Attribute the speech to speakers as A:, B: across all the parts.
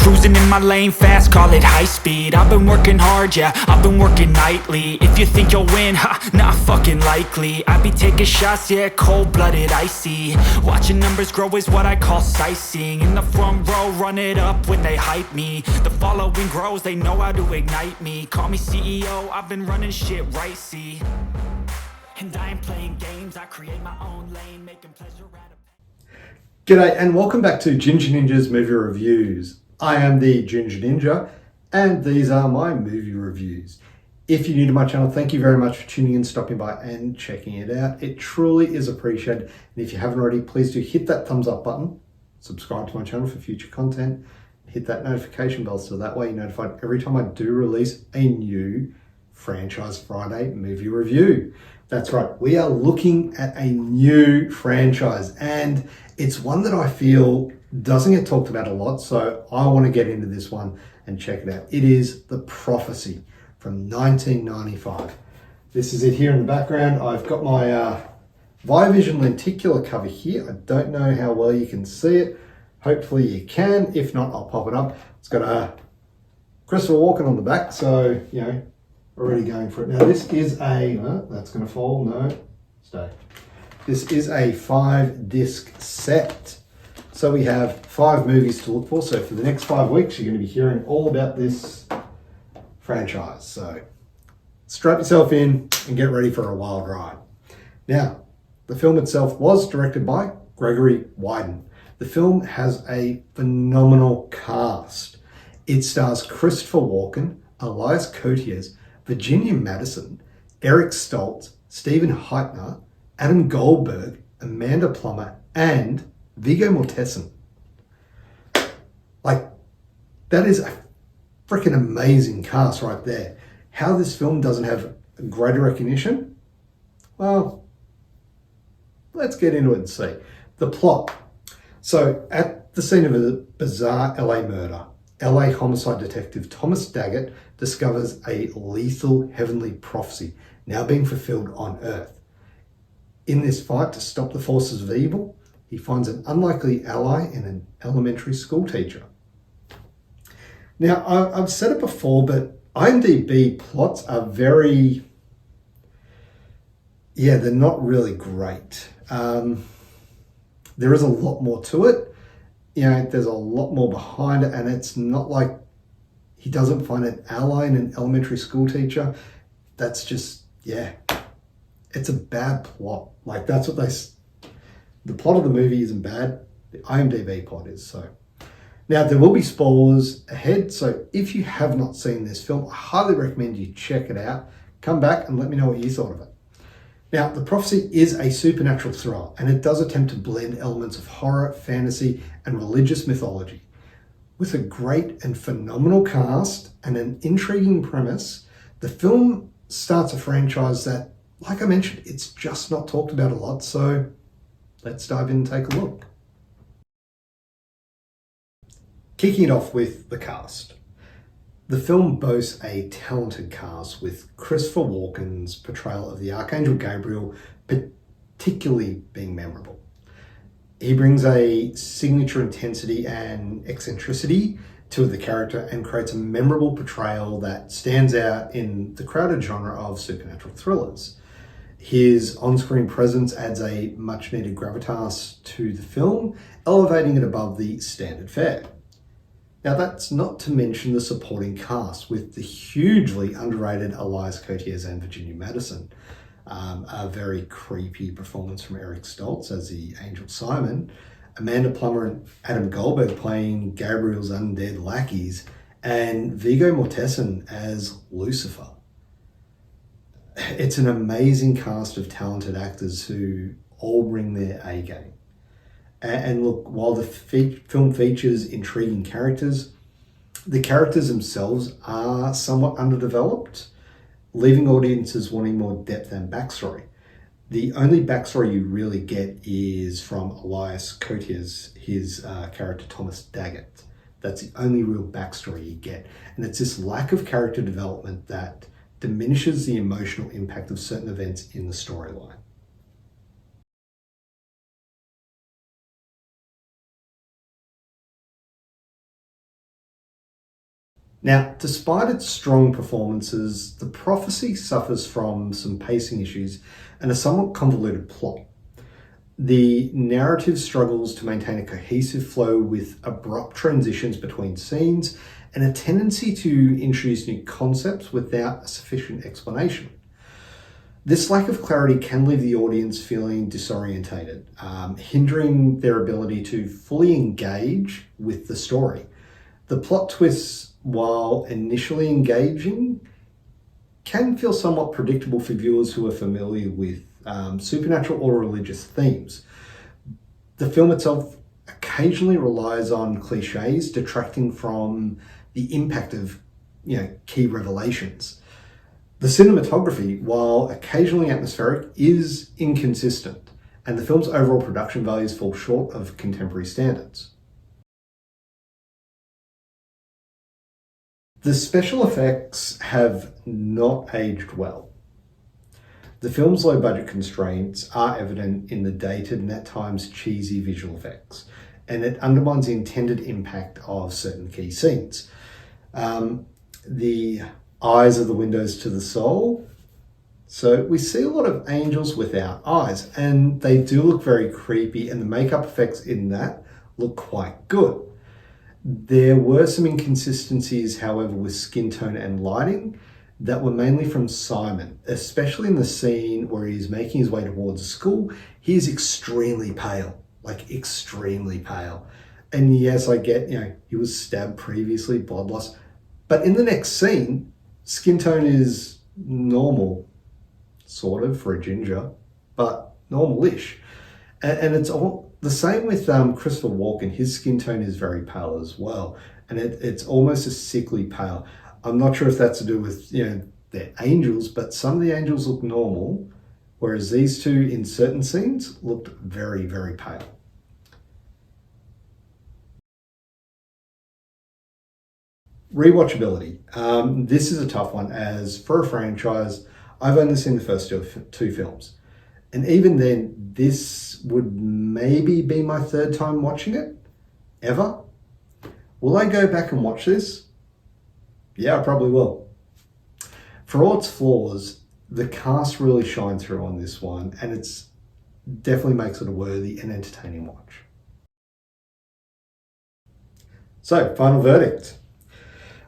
A: Cruising in my lane fast, call it high speed. I've been working hard, yeah, I've been working nightly. If you think you'll win, ha, not fucking likely. I be taking shots, yeah, cold-blooded, icy. Watching numbers grow is what I call sightseeing. In the front row, run it up when they hype me. The following grows, they know how to ignite me. Call me CEO, I've been running shit right, see. And I ain't playing games, I create my own lane, making pleasure out of...
B: G'day and welcome back to Ginger Ninja's Movie Reviews. I am the Ginger Ninja and these are my movie reviews. If you're new to my channel, thank you very much for tuning in, stopping by and checking it out. It truly is appreciated. And if you haven't already, please do hit that thumbs up button, subscribe to my channel for future content, hit that notification bell so that way you're notified every time I do release a new Franchise Friday movie review. That's right, we are looking at a new franchise and it's one that I feel doesn't get talked about a lot, so I want to get into this one and check it out. It is The Prophecy from 1995. This is it here in the background. I've got my Vivision lenticular cover here. I don't know how well you can see it. Hopefully you can. If not, I'll pop it up. It's got Christopher Walken on the back, so, you know, already going for it. Now this is a, no, that's going to fall, no, stay. This is a 5-disc set. So we have 5 movies to look for. So for the next 5 weeks, you're going to be hearing all about this franchise. So strap yourself in and get ready for a wild ride. Now, the film itself was directed by Gregory Widen. The film has a phenomenal cast. It stars Christopher Walken, eliaskoteas, virginiamadsen, ericstoltz, Stephen Heitner, Adam Goldberg, Amanda Plummer, and Viggomortensen. Like, that is a freaking amazing cast right there. How this film doesn't have greater recognition? Well, let's get into it and see. The plot. So, at the scene of a bizarre LA murder, LA homicide detective Thomas Dagget discovers a lethal heavenly prophecy now being fulfilled on Earth. In this fight to stop the forces of evil, he finds an unlikely ally in an elementary school teacher. Now, I've said it before, but IMDb plots are very, yeah, they're not really great. There is a lot more to it. You know, there's a lot more behind it, and it's not like he doesn't find an ally in an elementary school teacher. That's just, yeah, it's a bad plot. Like, that's what the plot of the movie isn't bad. The IMDb plot is. So now there will be spoilers ahead. So if you have not seen this film, I highly recommend you check it out. Come back and let me know what you thought of it. Now, The Prophecy is a supernatural thriller, and it does attempt to blend elements of horror, fantasy, and religious mythology. With a great and phenomenal cast and an intriguing premise, the film starts a franchise that, like I mentioned, it's just not talked about a lot, so let's dive in and take a look. Kicking it off with the cast. The film boasts a talented cast, with Christopher Walken's portrayal of the Archangel Gabriel particularly being memorable. He brings a signature intensity and eccentricity to the character and creates a memorable portrayal that stands out in the crowded genre of supernatural thrillers. His on-screen presence adds a much-needed gravitas to the film, elevating it above the standard fare. Now, that's not to mention the supporting cast, with the hugely underrated eliaskoteas and Virginiamadsen. A very creepy performance from Eric Stoltz as the Angel Simon, Amanda Plummer and Adam Goldberg playing Gabriel's undead lackeys, and Viggomortensen as Lucifer. It's an amazing cast of talented actors who all bring their A game. And look, while the film features intriguing characters, the characters themselves are somewhat underdeveloped, leaving audiences wanting more depth and backstory. The only backstory you really get is from eliaskoteas, his character Thomas Dagget. That's the only real backstory you get. And it's this lack of character development that diminishes the emotional impact of certain events in the storyline. Now, despite its strong performances, The Prophecy suffers from some pacing issues and a somewhat convoluted plot. The narrative struggles to maintain a cohesive flow with abrupt transitions between scenes and a tendency to introduce new concepts without a sufficient explanation. This lack of clarity can leave the audience feeling disorientated, hindering their ability to fully engage with the story. The plot twists, while initially engaging, can feel somewhat predictable for viewers who are familiar with supernatural or religious themes. The film itself occasionally relies on cliches, detracting from the impact of key revelations. The cinematography, while occasionally atmospheric, is inconsistent, and the film's overall production values fall short of contemporary standards. The special effects have not aged well. The film's low budget constraints are evident in the dated and at times cheesy visual effects, and it undermines the intended impact of certain key scenes. The eyes are the windows to the soul. So we see a lot of angels without eyes, and they do look very creepy, and the makeup effects in that look quite good. There were some inconsistencies, however, with skin tone and lighting that were mainly from Simon, especially in the scene where he's making his way towards the school. He is extremely pale, like extremely pale. And yes, I get, he was stabbed previously, blood loss. But in the next scene, skin tone is normal, sort of, for a ginger, but normal-ish. And it's all the same with Christopher Walken. His skin tone is very pale as well. And it's almost a sickly pale. I'm not sure if that's to do with, they're angels, but some of the angels look normal, whereas these two in certain scenes looked very, very pale. Rewatchability. This is a tough one, as for a franchise, I've only seen the first two films. And even then, this would maybe be my third time watching it, ever. Will I go back and watch this? Yeah, I probably will. For all its flaws, the cast really shine through on this one, and it's definitely makes it a worthy and entertaining watch. So, final verdict.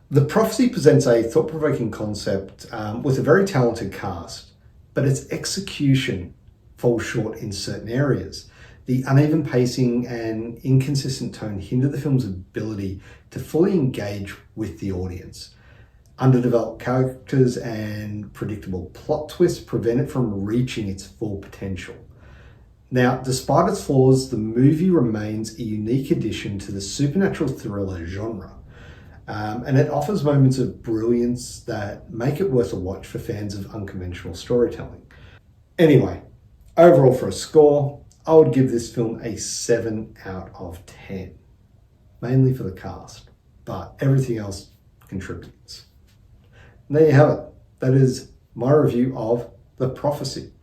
B: The Prophecy presents a thought-provoking concept with a very talented cast, but its execution falls short in certain areas. The uneven pacing and inconsistent tone hinder the film's ability to fully engage with the audience. Underdeveloped characters and predictable plot twists prevent it from reaching its full potential. Now, despite its flaws, the movie remains a unique addition to the supernatural thriller genre. And it offers moments of brilliance that make it worth a watch for fans of unconventional storytelling. Anyway, overall for a score, I would give this film a 7 out of 10. Mainly for the cast, but everything else contributes. And there you have it. That is my review of The Prophecy.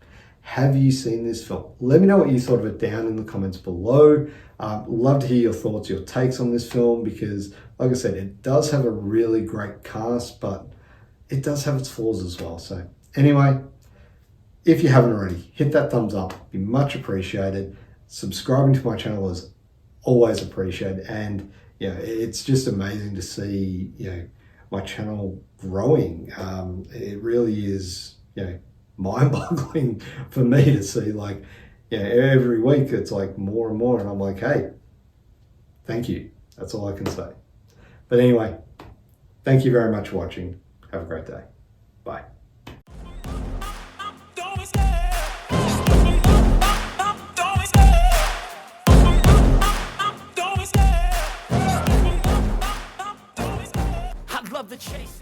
B: Have you seen this film? Let me know what you thought of it down in the comments below. Love to hear your thoughts, your takes on this film, because like I said, it does have a really great cast, but it does have its flaws as well. So anyway, if you haven't already, hit that thumbs up. It'd be much appreciated. Subscribing to my channel is always appreciated. And it's just amazing to see, my channel growing. It really is, mind-boggling for me to see, like, every week it's like more and more, and I'm like, hey, thank you. That's all I can say. But anyway, thank you very much for watching. Have a great day. Bye.
A: I love the chase.